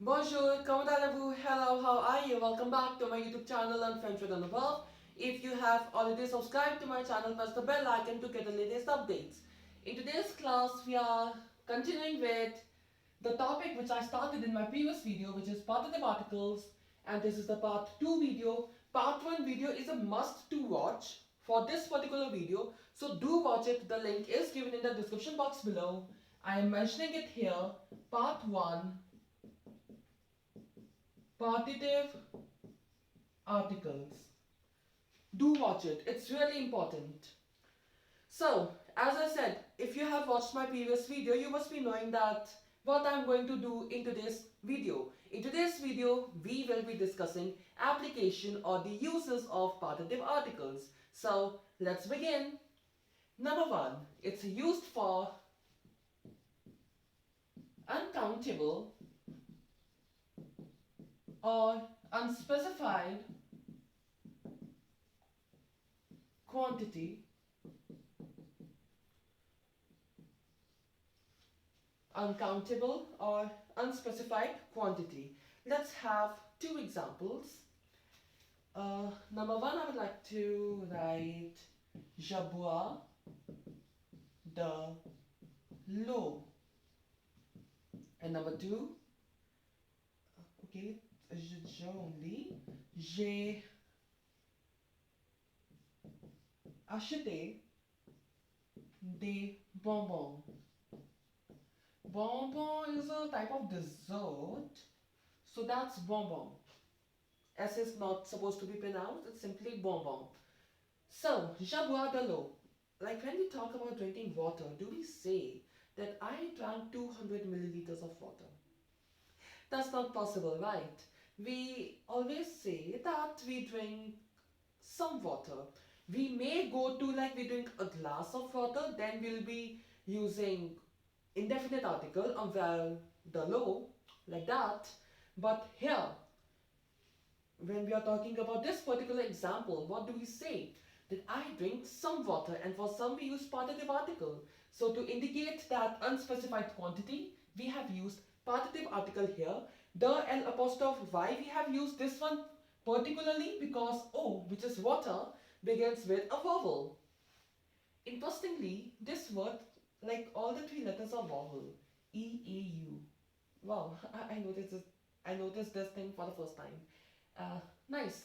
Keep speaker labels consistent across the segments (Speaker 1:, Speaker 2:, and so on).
Speaker 1: Bonjour, comment allez-vous? Hello, how are you? Welcome back to my YouTube channel and French with Anubhav. If you have already subscribed to my channel, press the bell icon to get the latest updates. In today's class, we are continuing with the topic which I started in my previous video, which is partitive articles, and this is the part 2 video. Part 1 video is a must to watch for this particular video, so do watch it. The link is given in the description box below. I am mentioning it here. Part 1, partitive articles. Do watch it, it's really important. So, as I said, if you have watched my previous video, you must be knowing that what I'm going to do in today's video. In today's video, we will be discussing application or the uses of partitive articles. So, let's begin. Number 1, it's used for uncountable or unspecified quantity, uncountable or unspecified quantity. Let's have two examples. Number 1, I would like to write Je bois de l'eau. And number 2, okay, je only, j'ai acheté des bonbons. Bonbon is a type of dessert, so that's bonbon. S is not supposed to be pronounced, it's simply bonbon. So, je bois de l'eau. Like when we talk about drinking water, do we say that I drank 200 milliliters of water? That's not possible, right? We always say that we drink some water. We may go to like we drink a glass of water, then we'll be using indefinite article well the low like that. But here, when we are talking about this particular example, what do we say? That I drink some water, and for some we use partitive article. So to indicate that unspecified quantity, we have used partitive article here. The L apostrophe Y, we have used this one particularly because O, which is water, begins with a vowel. Interestingly, this word, like all the three letters are vowel. E, A, U. Wow, I noticed this. I noticed this thing for the first time. Nice.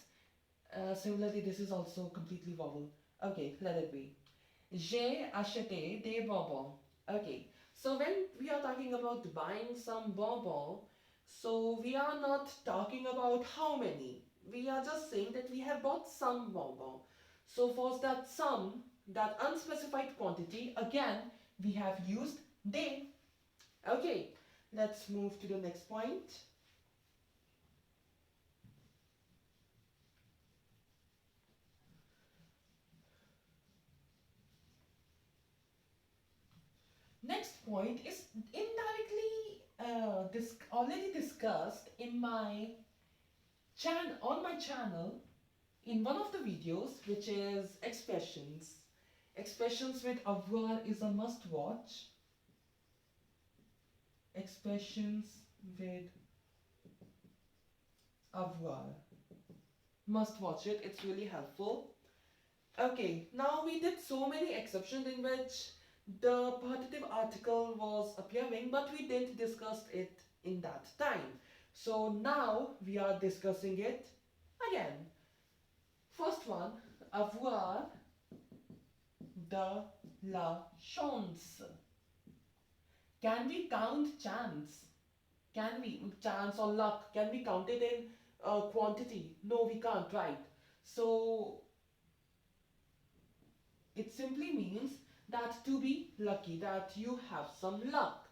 Speaker 1: Similarly, this is also completely vowel. Okay, let it be. J'ai acheté des bonbons. Okay, so when we are talking about buying some bonbons, so we are not talking about how many. We are just saying that we have bought some bonbons. So for that sum, that unspecified quantity, again, we have used they. Okay, let's move to the next point. Next point is indirectly already discussed in my on my channel in one of the videos, which is expressions. Expressions with avoir is a must watch. Expressions with avoir. Must watch it, it's really helpful. Okay, now we did so many exceptions in which the partitive article was appearing, but we didn't discuss it in that time. So now we are discussing it again. First one, avoir de la chance. Can we count chance? Can we, chance or luck, can we count it in quantity? No, we can't, right? So it simply means that to be lucky, that you have some luck,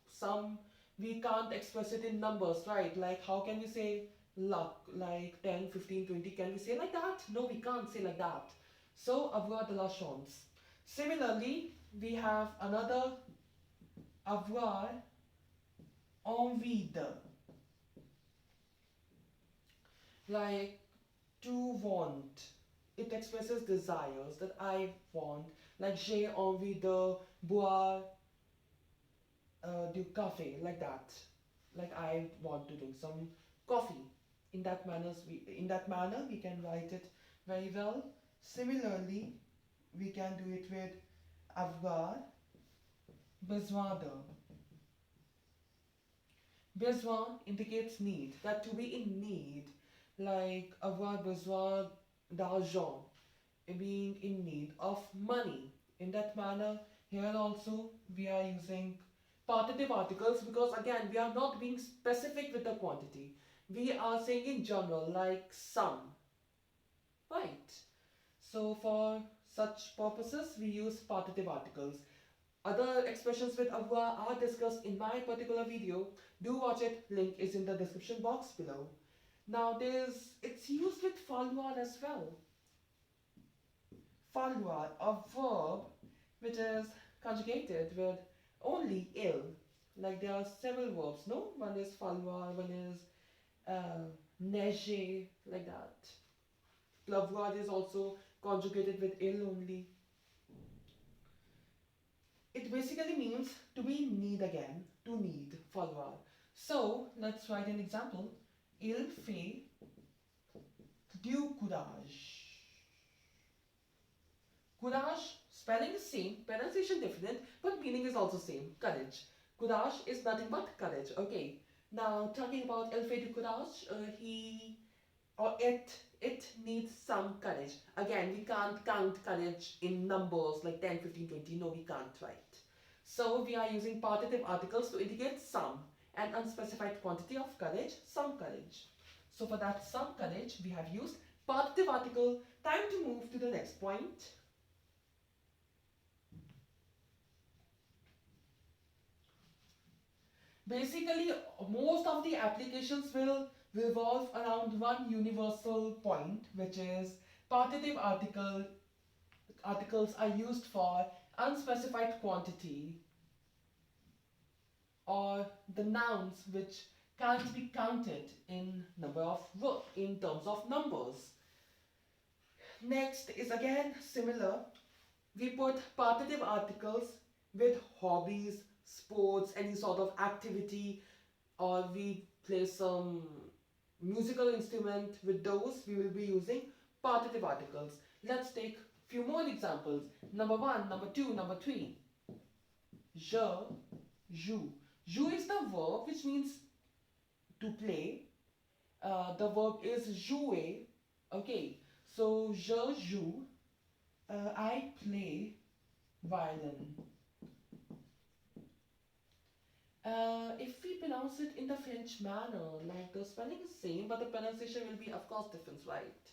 Speaker 1: some, we can't express it in numbers, right? Like how can we say luck, like 10, 15, 20, can we say like that? No, we can't say like that. So avoir de la chance. Similarly, we have another avoir envie de, like to want. It expresses desires that I want, like j'ai envie de boire du café, like that. Like I want to drink some coffee. In that manner we can write it very well. Similarly, we can do it with avoir besoin de. Besoin indicates need, that to be in need, like avoir besoin d'argent, being in need of money. In that manner, here also we are using partitive articles because again we are not being specific with the quantity. We are saying in general like some, right? So for such purposes we use partitive articles. Other expressions with avoir are discussed in my particular video. Do watch it, link is in the description box below. Now it's used with falloir as well. Falloir, a verb which is conjugated with only il. Like there are several verbs, no? One is falloir, one is neiger, like that. Pleuvoir is also conjugated with il only. It basically means to be in need again, to need, falloir. So let's write an example. Il fait du courage. Courage, spelling is same, pronunciation different, but meaning is also same. Courage. Courage is nothing but courage. Okay. Now talking about il fait du courage, he or it needs some courage. Again, we can't count courage in numbers like 10, 15, 20. No, we can't, right? So we are using partitive articles to indicate some, an unspecified quantity of courage, some courage. So for that some courage, we have used partitive article. Time to move to the next point. Basically, most of the applications will revolve around one universal point, which is partitive articles are used for unspecified quantity or the nouns which can't be counted in in terms of numbers. Next is again similar. We put partitive articles with hobbies, sports, any sort of activity, or we play some musical instrument. With those we will be using partitive articles. Let's take few more examples. Number 1, number 2, number 3. Je joue. Joue is the verb which means to play. The verb is jouer. Okay, so je joue. I play violin. If we pronounce it in the French manner, like the spelling is same, but the pronunciation will be, of course, different, right?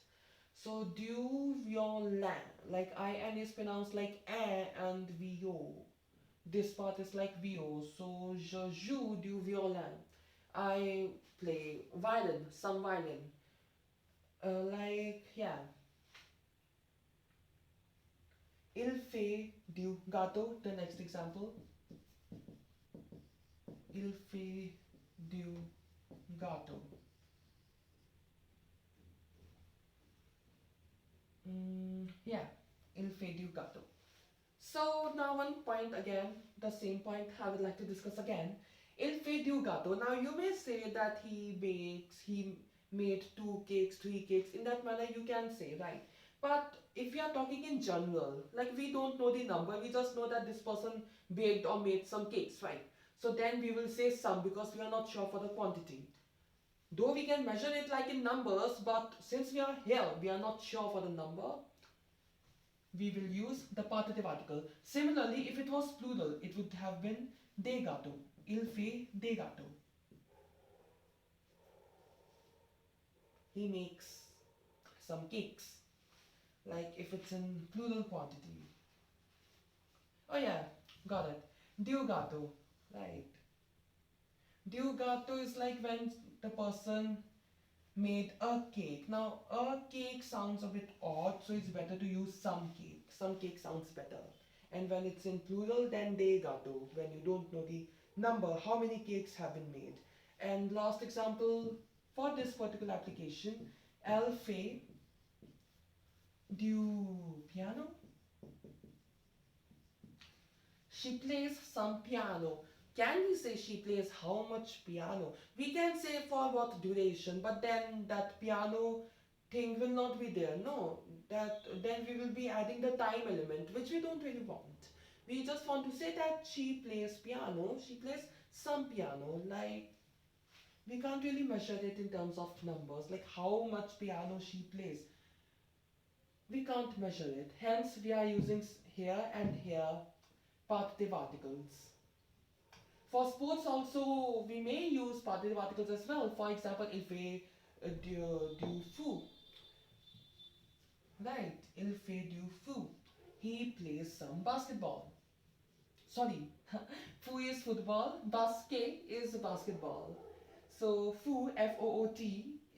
Speaker 1: So du violin, like in is pronounced like and vio. This part is like vio. So je joue du violin. I play violin, some violin. Like yeah. Il fait du gâteau. The next example. Il fait du gâteau. Yeah, il fait du gâteau. So now one point again, the same point I would like to discuss again. Il fait du gâteau. Now you may say that he made 2 cakes, 3 cakes. In that manner you can say, right? But if we are talking in general, like we don't know the number, we just know that this person baked or made some cakes, right? So then we will say some because we are not sure for the quantity. Though we can measure it like in numbers, but since we are here, we are not sure for the number, we will use the partitive article. Similarly, if it was plural, it would have been des gâteaux. Il fait des gâteaux. He makes some cakes. Like if it's in plural quantity. Oh yeah, got it. Du gâteau. Right. Du gâteau is like when the person made a cake. Now, a cake sounds a bit odd, so it's better to use some cake. Some cake sounds better. And when it's in plural, then des gâteaux, when you don't know the number, how many cakes have been made. And last example for this particular application, elle fait du piano. She plays some piano. can we say she plays how much piano? We can say for what duration, but then that piano thing will not be there. No, that then we will be adding the time element, which we don't really want. We just want to say that she plays piano, she plays some piano. Like, we can't really measure it in terms of numbers, like how much piano she plays. We can't measure it. Hence, we are using here and here partitive articles. For sports also, we may use partitive articles as well. For example, if we do foo, right? Il fait du foo. He plays some basketball. Sorry, foo is football, basket is basketball. So foo, Foot,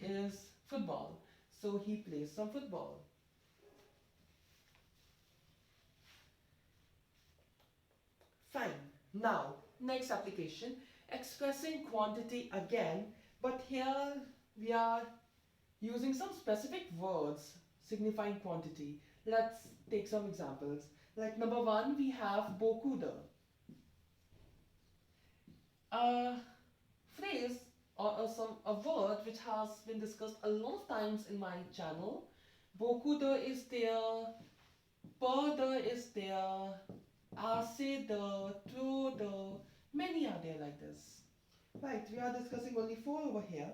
Speaker 1: is football. So he plays some football. Fine. Now, next application, expressing quantity again, but here we are using some specific words signifying quantity. Let's take some examples. Like number one, we have beaucoup de. A phrase or a word which has been discussed a lot of times in my channel. Beaucoup de is there, peu de is there, assez de, trop de, many are there like this. Right, we are discussing only four over here.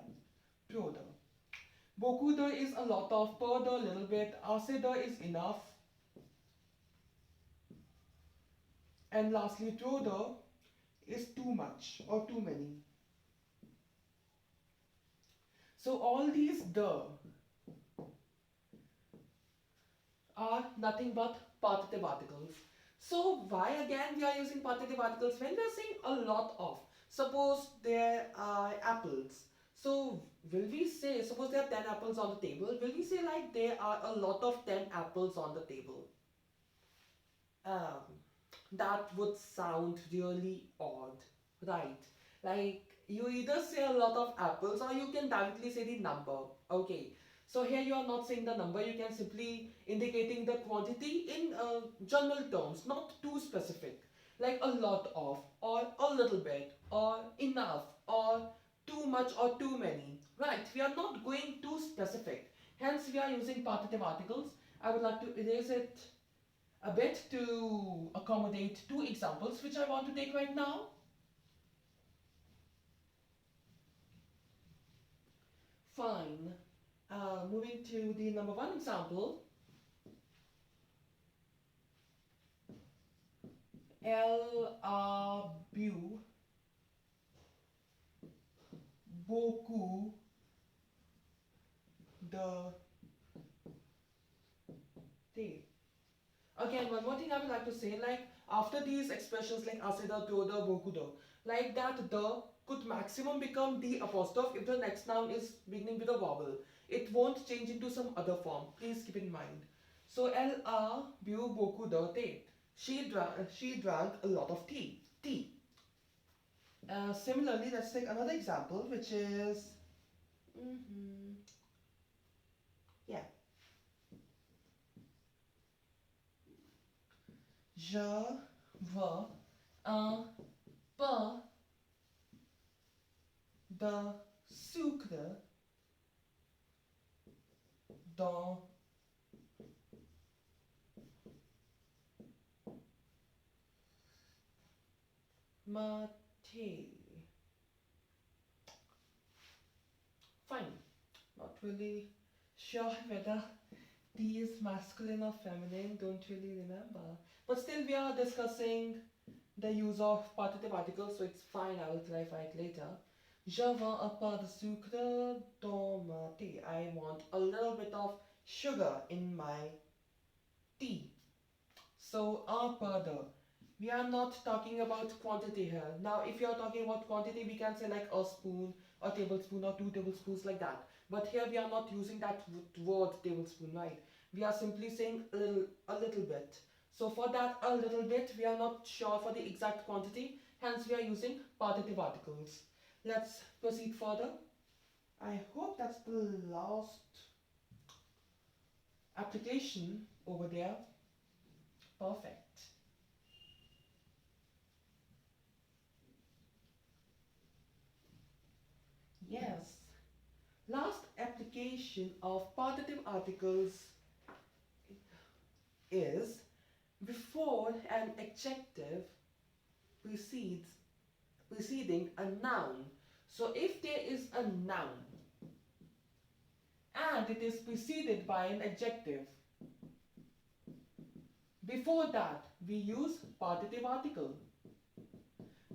Speaker 1: Trop de. Beaucoup de is a lot of, peu de little bit, assez de is enough. And lastly, trop de is too much or too many. So all these de are nothing but partitive articles. So why again we are using partitive articles when we are saying a lot of? Suppose there are apples. So will we say, suppose there are 10 apples on the table, will we say like there are a lot of 10 apples on the table? Um, that would sound really odd, right? Like you either say a lot of apples or you can directly say the number. Okay, so here you are not saying the number, you can simply indicating the quantity in general terms, not too specific, like a lot of, or a little bit, or enough, or too much or too many, right? We are not going too specific, hence we are using partitive articles. I would like to erase it a bit to accommodate two examples which I want to take right now. Fine. Moving to the number one example. Elle a bu beaucoup de thé. Again, one more thing I would like to say, like after these expressions like asida, toda, bokudo, like that the could maximum become the apostrophe if the next noun is beginning with a vowel. It won't change into some other form. Please keep in mind. So elle a bu beaucoup de thé. She drank a lot of tea. Tea. Similarly, let's take another example, which is, yeah, je veux un peu de sucre dans ma thé. Fine. Not really sure whether tea is masculine or feminine, don't really remember. But still, we are discussing the use of partitive articles, so it's fine, I will clarify it later. Je veux un peu de sucre dans ma tea. I want a little bit of sugar in my tea. So, un peu de. We are not talking about quantity here. Now, if you are talking about quantity, we can say like a spoon, a tablespoon, or 2 tablespoons, like that. But here we are not using that word tablespoon, right? We are simply saying a little bit. So for that a little bit, we are not sure for the exact quantity. Hence, we are using partitive articles. Let's proceed further. I hope that's the last application over there. Perfect. Yes. Last application of partitive articles is before an adjective precedes preceding a noun. So if there is a noun and it is preceded by an adjective, before that we use partitive article.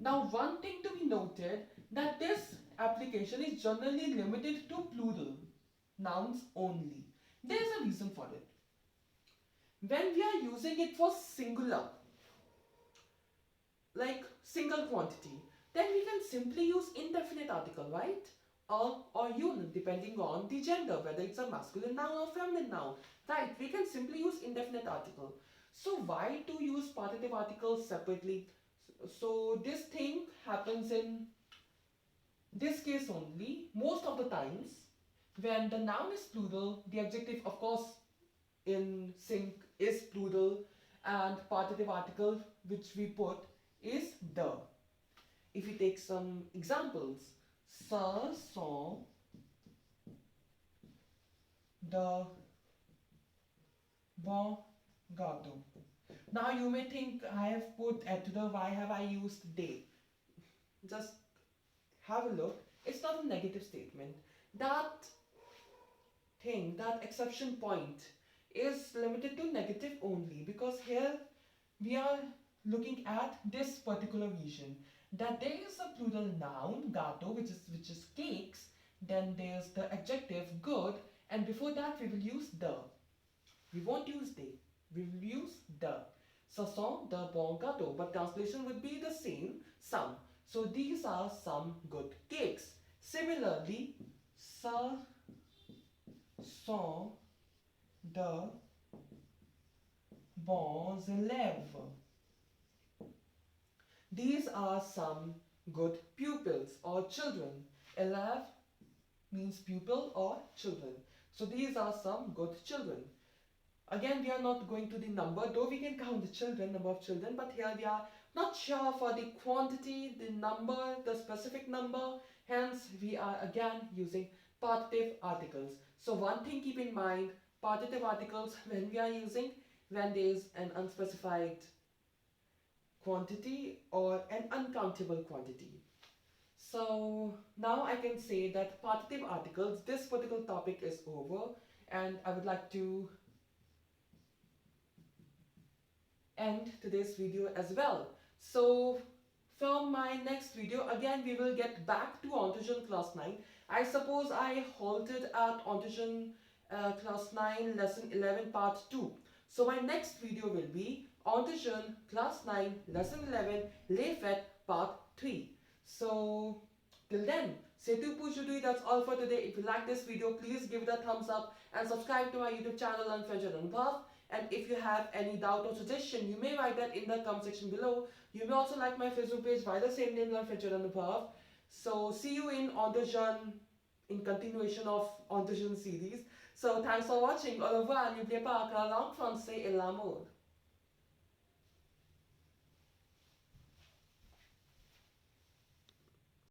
Speaker 1: Now one thing to be noted, that this application is generally limited to plural nouns only. There is a reason for it. When we are using it for singular, like single quantity, then we can simply use indefinite article, right? Or un, depending on the gender, whether it's a masculine noun or feminine noun, right? We can simply use indefinite article. So why to use partitive articles separately? So this thing happens in this case only. Most of the times, when the noun is plural, the adjective, of course, in sync is plural, and partitive article which we put is the. If we take some examples, ça sont de bons gâteaux. Now you may think I have put être, why have I used they? Just have a look. It's not a negative statement. That thing, that exception point is limited to negative only, because here we are looking at this particular region, that there is a plural noun gâteau, which is cakes, then there's the adjective good, and before that we will use the. We won't use they, we will use the. Ce sont de bons gâteaux, but translation would be the same, some. So these are some good cakes. Similarly, ce sont de bons élèves. These are some good pupils or children. Élève means pupil or children. So these are some good children. Again, we are not going to the number, though we can count the children, number of children, but here we are not sure for the quantity, the number, the specific number. Hence, we are again using partitive articles. So one thing keep in mind, partitive articles when we are using, when there is an unspecified quantity or an uncountable quantity. So now I can say that partitive articles, this particular topic is over, and I would like to end today's video as well. So from my next video, again we will get back to Antigen class 9. I suppose I halted at Antigen class 9 lesson 11 part 2. So my next video will be Antigen class 9 lesson 11 Les Fêtes part 3. So till then, c'est tout pour aujourd'hui. That's all for today. If you like this video, please give it a thumbs up and subscribe to my YouTube channel Learn French with Anubhav. And if you have any doubt or suggestion, you may write that in the comment section below. You may also like my Facebook page by the same name, Learn French with Anubhav. So see you in Antigen, in continuation of Antigen series. So thanks for watching. Au revoir. N'oubliez pas que la langue française est l'amour.